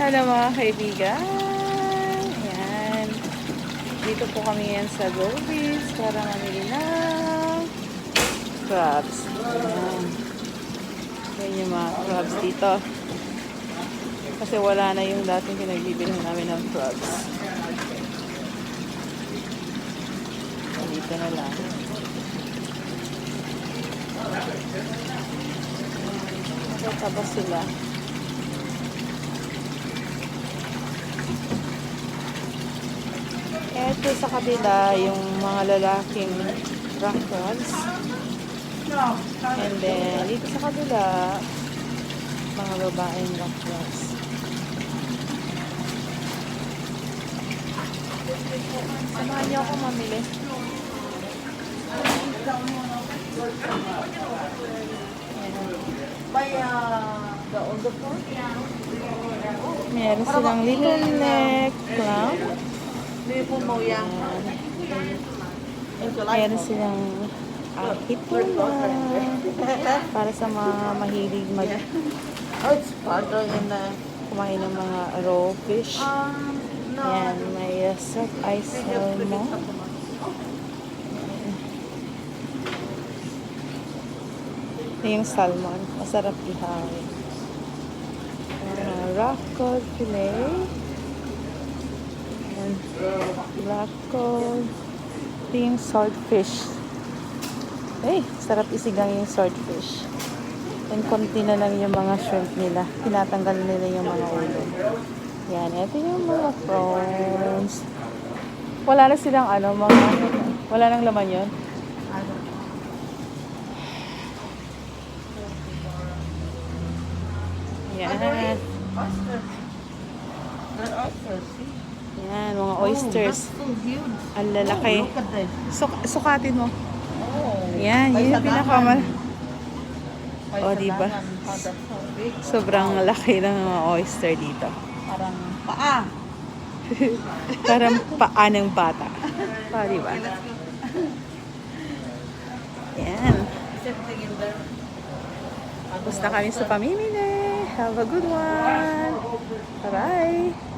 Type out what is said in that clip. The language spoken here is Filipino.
Hello mga kaibigan. Ayan. Dito po kami yan sa Goldfish para mamili ng crabs. Ayan. Ayan yung mga crabs dito. Kasi wala na yung dating pinagbibili namin ng crabs. Dito na lang. Tapos sila. Ito sa kabila, yung mga lalaking rock crabs. And then, dito sa kabila, mga babaeng rock crabs. Samahan niyo ako mamili. Meron silang little neck clam. Meron silang hituna para sa mga mahilig kumain ng mga raw fish. Ayan, may soft ice salmon. Ito yung salmon. Masarap ihawin. Rock cod fillet. And black cod. Ito yung swordfish. Eh, sarap isigang yung swordfish. And konti na lang yung mga shrimp nila. Tinatanggal nila yung mga ulo. Yan, ito yung mga prawns. Wala na silang wala nang laman yun. Yan. Yan, mga oysters. Ang lalaki. Sukatin mo. Yan, yun yung pinakamal. O, diba? Sobrang laki ng mga oyster dito. Parang paa. Parang paa ng bata. O, diba? Yan. Tapos na kami sa pamimili. Have a good one. Bye-bye.